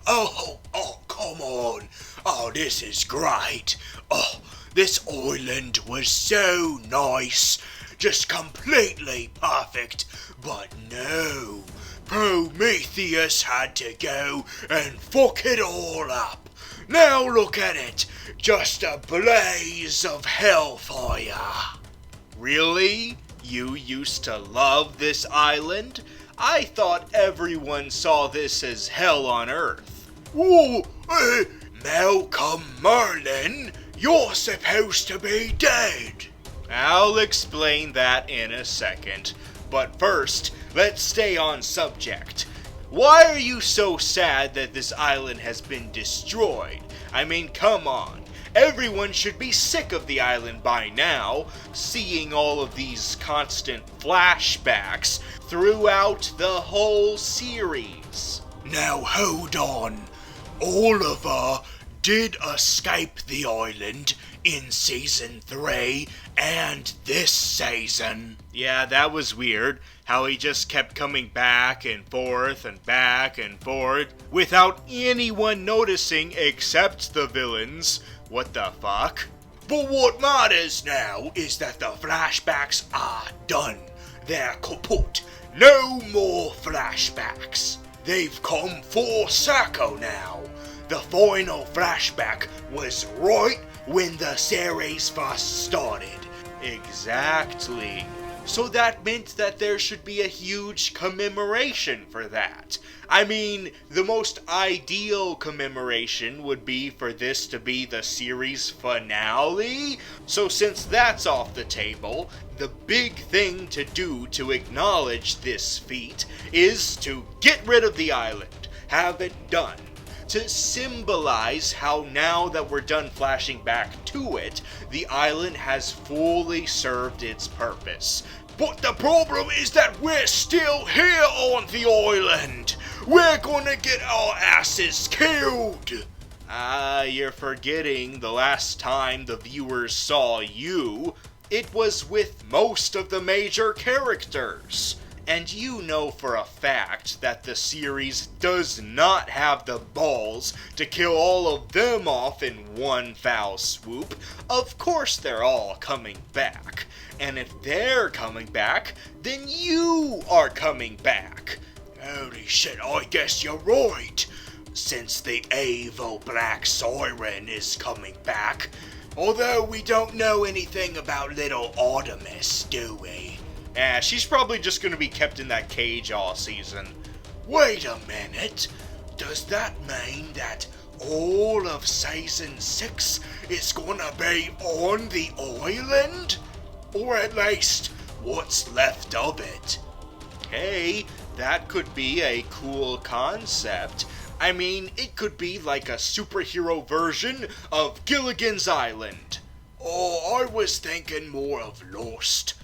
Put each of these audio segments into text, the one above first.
Oh, come on. Oh, this is great. Oh, this island was so nice. Just completely perfect. But no, Prometheus had to go and fuck it all up. Now look at it. Just a blaze of hellfire. Really? You used to love this island? I thought everyone saw this as hell on Earth. Whoa, Malcolm Merlyn, you're supposed to be dead. I'll explain that in a second. But first, let's stay on subject. Why are you so sad that this island has been destroyed? I mean, come on. Everyone should be sick of the island by now, seeing all of these constant flashbacks throughout the whole series. Now hold on. Oliver did escape the island in season 3 and this season. Yeah, that was weird. How he just kept coming back and forth without anyone noticing except the villains. What the fuck? But what matters now is that the flashbacks are done. They're kaput. No more flashbacks. They've come full circle now. The final flashback was right when the series first started. Exactly. So that meant that there should be a huge commemoration for that. I mean, the most ideal commemoration would be for this to be the series finale. So since that's off the table, the big thing to do to acknowledge this feat is to get rid of the island. Have it done. To symbolize how now that we're done flashing back to it, the island has fully served its purpose. But the problem is that we're still here on the island. We're gonna get our asses killed. You're forgetting the last time the viewers saw you. It was with most of the major characters. And you know for a fact that the series does not have the balls to kill all of them off in one foul swoop. Of course they're all coming back. And if they're coming back, then you are coming back. Holy shit, I guess you're right. Since the evil Black Siren is coming back. Although we don't know anything about little Artemis, do we? She's probably just gonna be kept in that cage all season. Wait a minute. Does that mean that all of season 6 is gonna be on the island? Or at least, what's left of it? Hey, that could be a cool concept. I mean, it could be like a superhero version of Gilligan's Island. Oh, I was thinking more of Lost.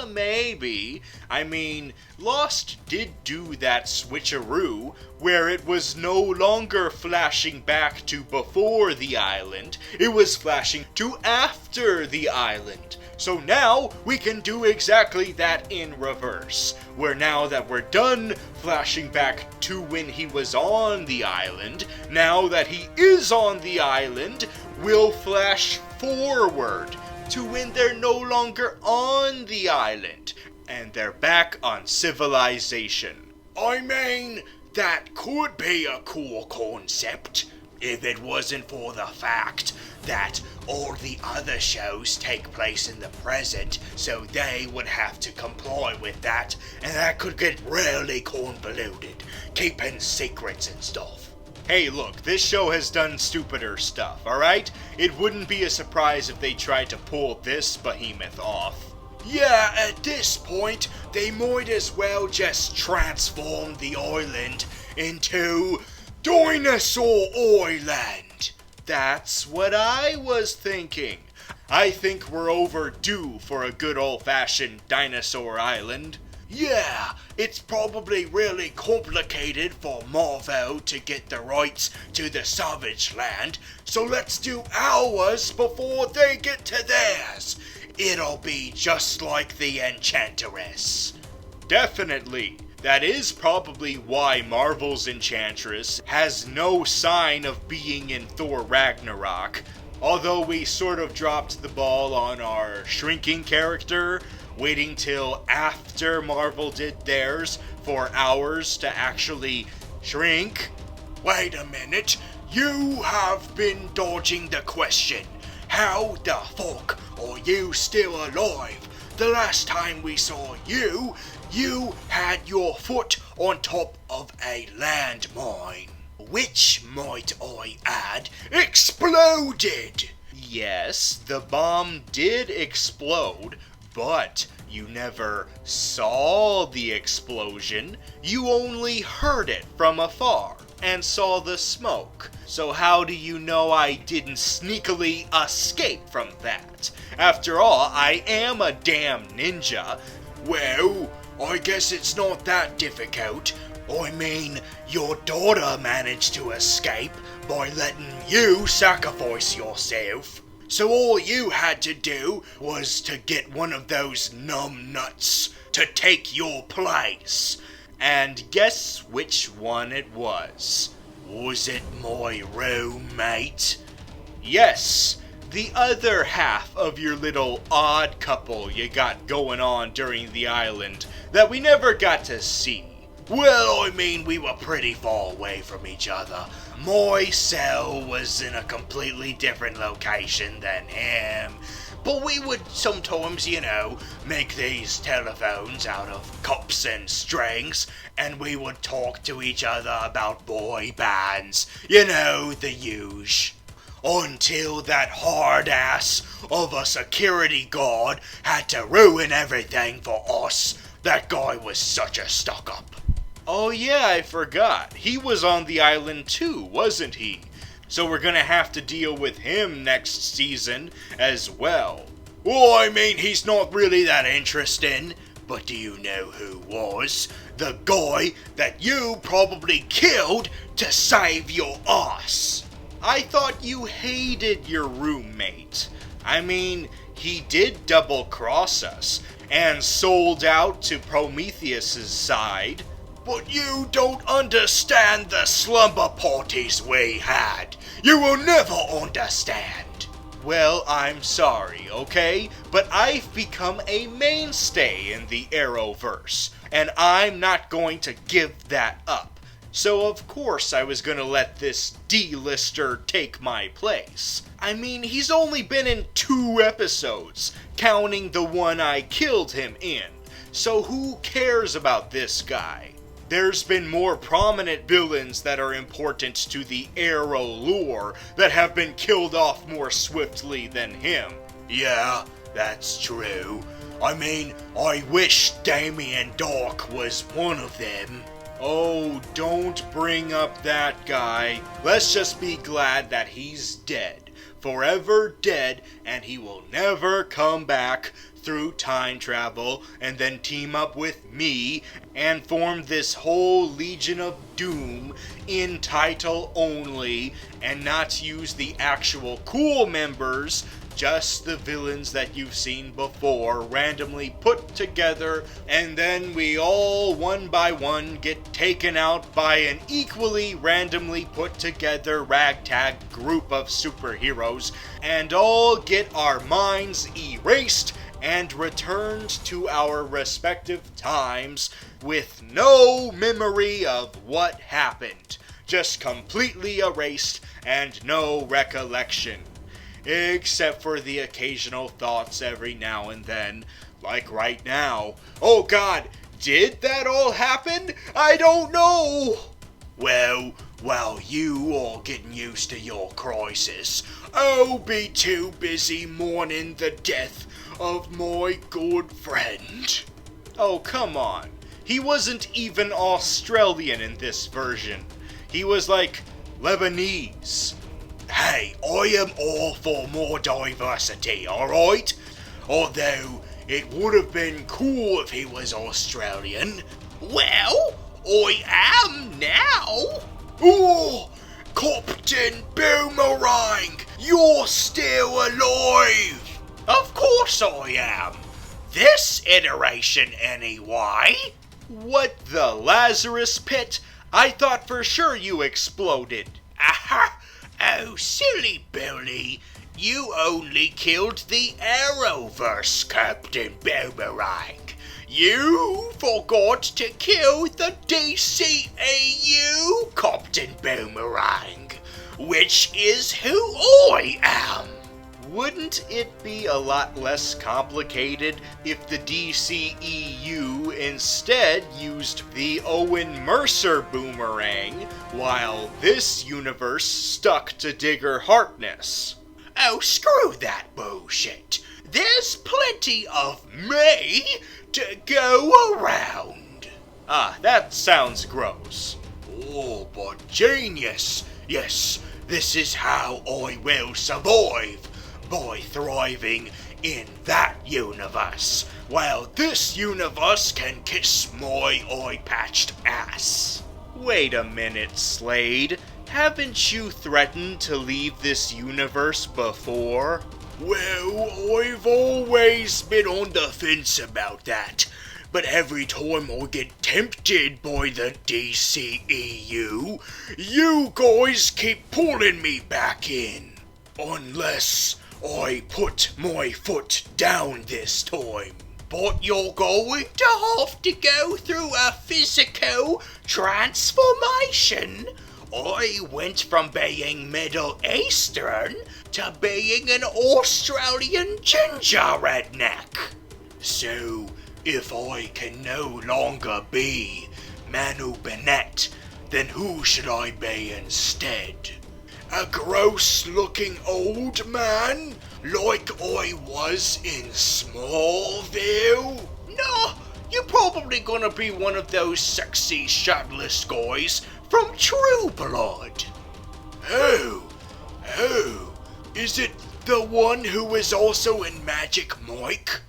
Maybe. I mean, Lost did do that switcheroo where it was no longer flashing back to before the island, it was flashing to after the island. So now we can do exactly that in reverse, where now that we're done flashing back to when he was on the island, now that he is on the island, we'll flash forward to when they're no longer on the island, and they're back on civilization. I mean, that could be a cool concept, if it wasn't for the fact that all the other shows take place in the present, so they would have to comply with that, and that could get really convoluted, keeping secrets and stuff. Hey, look, this show has done stupider stuff, alright? It wouldn't be a surprise if they tried to pull this behemoth off. Yeah, at this point, they might as well just transform the island into Dinosaur Island. That's what I was thinking. I think we're overdue for a good old-fashioned Dinosaur Island. Yeah, it's probably really complicated for Marvel to get the rights to the Savage Land, so let's do ours before they get to theirs. It'll be just like the Enchantress. Definitely. That is probably why Marvel's Enchantress has no sign of being in Thor Ragnarok. Although we sort of dropped the ball on our shrinking character, waiting till after Marvel did theirs for ours to actually shrink. Wait a minute, you have been dodging the question. How the fuck are you still alive? The last time we saw you, you had your foot on top of a landmine, which, might I add, exploded. Yes, the bomb did explode, but you never saw the explosion. You only heard it from afar and saw the smoke. So how do you know I didn't sneakily escape from that? After all, I am a damn ninja. Well, I guess it's not that difficult. I mean, your daughter managed to escape by letting you sacrifice yourself. So all you had to do was to get one of those numbnuts to take your place. And guess which one it was? Was it my roommate? Yes, the other half of your little odd couple you got going on during the island that we never got to see. Well, I mean, we were pretty far away from each other. My cell was in a completely different location than him. But we would sometimes, make these telephones out of cups and strings, and we would talk to each other about boy bands, the huge. Until that hard ass of a security guard had to ruin everything for us. That guy was such a stuck-up. Oh yeah, I forgot. He was on the island too, wasn't he? So we're gonna have to deal with him next season as well. Well, I mean, he's not really that interesting. But do you know who was? The guy that you probably killed to save your ass. I thought you hated your roommate. I mean, he did double-cross us and sold out to Prometheus's side. But you don't understand the slumber parties we had. You will never understand. Well, I'm sorry, okay? But I've become a mainstay in the Arrowverse, and I'm not going to give that up. So of course I was gonna let this D-lister take my place. I mean, he's only been in 2 episodes, counting the one I killed him in. So who cares about this guy? There's been more prominent villains that are important to the Arrow lore that have been killed off more swiftly than him. Yeah, that's true. I mean, I wish Damien Dark was one of them. Oh, don't bring up that guy. Let's just be glad that he's dead. Forever dead, and he will never come back through time travel and then team up with me and form this whole Legion of Doom in title only and not use the actual cool members, just the villains that you've seen before randomly put together, and then we all one by one get taken out by an equally randomly put together ragtag group of superheroes and all get our minds erased and returned to our respective times with no memory of what happened, just completely erased and no recollection. Except for the occasional thoughts every now and then, like right now. Oh God, did that all happen? I don't know! Well, while you are getting used to your crisis, I'll be too busy mourning the death of my good friend. Oh, come on. He wasn't even Australian in this version. He was like Lebanese. Hey, I am all for more diversity, alright? Although, it would have been cool if he was Australian. Well, I am now. Oh, Captain Boomerang, you're still alive. Of course I am. This iteration, anyway. What the Lazarus Pit? I thought for sure you exploded. Aha! Oh, silly Billy. You only killed the Arrowverse, Captain Boomerang. You forgot to kill the DCAU, Captain Boomerang, which is who I am. Wouldn't it be a lot less complicated if the DCEU instead used the Owen Mercer boomerang, while this universe stuck to Digger Harkness? Oh, screw that bullshit. There's plenty of me to go around. Ah, that sounds gross. Oh, but genius! Yes, this is how I will survive, by thriving in that universe, while this universe can kiss my eye-patched ass. Wait a minute, Slade. Haven't you threatened to leave this universe before? Well, I've always been on the fence about that, but every time I get tempted by the DCEU, you guys keep pulling me back in. Unless I put my foot down this time. But you're going to have to go through a physical transformation. I went from being Middle Eastern to being an Australian ginger redneck. So, if I can no longer be Manu Bennett, then who should I be instead? A gross-looking old man, like I was in Smallville? No, you're probably gonna be one of those sexy shirtless guys from True Blood. Oh, is it the one who was also in Magic Mike?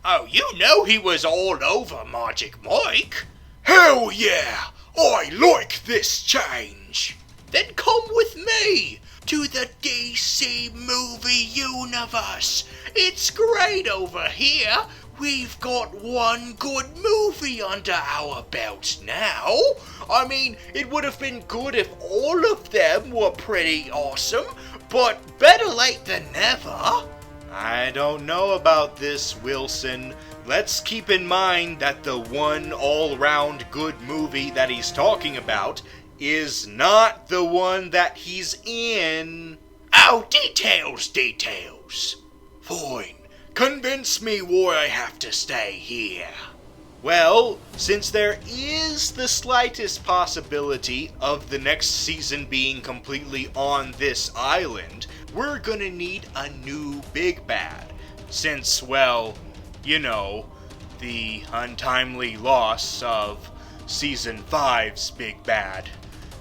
Oh, you know he was all over Magic Mike. Hell yeah! I like this change! Then come with me to the DC movie universe. It's great over here. We've got one good movie under our belt now. I mean, it would have been good if all of them were pretty awesome, but better late than never. I don't know about this, Wilson. Let's keep in mind that the one all-round good movie that he's talking about is not the one that he's in. Oh, details. Fine. Convince me why I have to stay here. Well, since there is the slightest possibility of the next season being completely on this island, we're gonna need a new big bad. Since, well, you know, the untimely loss of Season 5's big bad.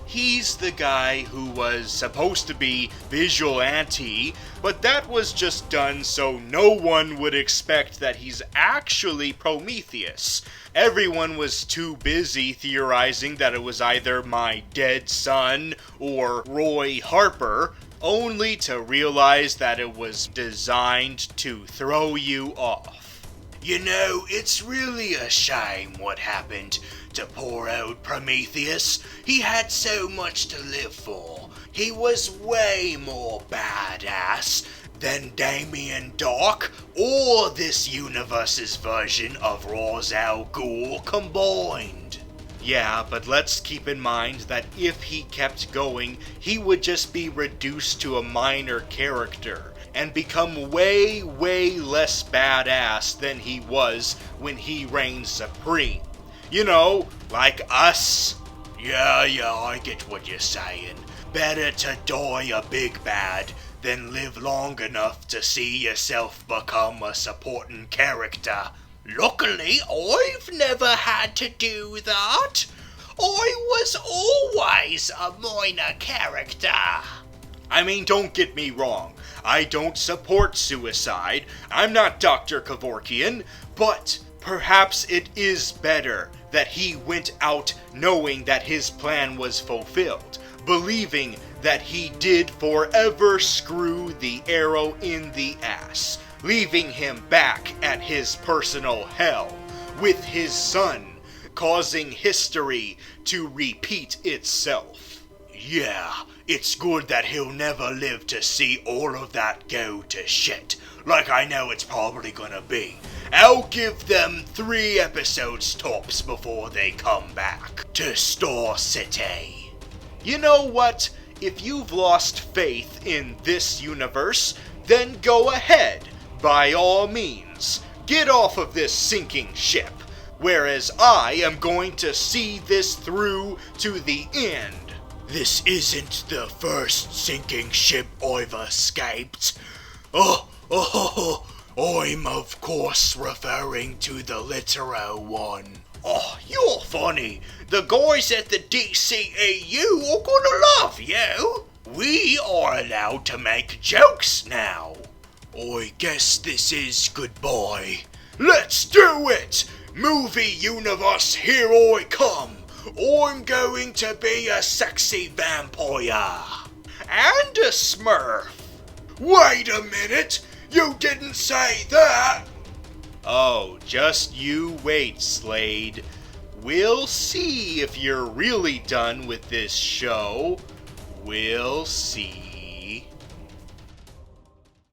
He's the guy who was supposed to be Vigilante, but that was just done so no one would expect that he's actually Prometheus. Everyone was too busy theorizing that it was either my dead son or Roy Harper, only to realize that it was designed to throw you off. You know, it's really a shame what happened to poor old Prometheus. He had so much to live for. He was way more badass than Damien Dark or this universe's version of Ra's al Ghul combined. Yeah, but let's keep in mind that if he kept going, he would just be reduced to a minor character and become way less badass than he was when he reigned supreme. You know, like us. Yeah, I get what you're saying. Better to die a big bad than live long enough to see yourself become a supporting character. Luckily, I've never had to do that. I was always a minor character. I mean, don't get me wrong. I don't support suicide. I'm not Dr. Kevorkian, but perhaps it is better that he went out knowing that his plan was fulfilled, believing that he did forever screw the arrow in the ass, leaving him back at his personal hell with his son, causing history to repeat itself. Yeah, it's good that he'll never live to see all of that go to shit, like I know it's probably gonna be. I'll give them 3 episodes tops before they come back to Star City. You know what? If you've lost faith in this universe, then go ahead, by all means. Get off of this sinking ship, whereas I am going to see this through to the end. This isn't the first sinking ship I've escaped. I'm of course referring to the literal one. Oh, you're funny. The guys at the DCAU are gonna love you. We are allowed to make jokes now. I guess this is goodbye. Let's do it! Movie universe, here I come. I'm going to be a sexy vampire. And a smurf. Wait a minute! You didn't say that! Oh, just you wait, Slade. We'll see if you're really done with this show. We'll see.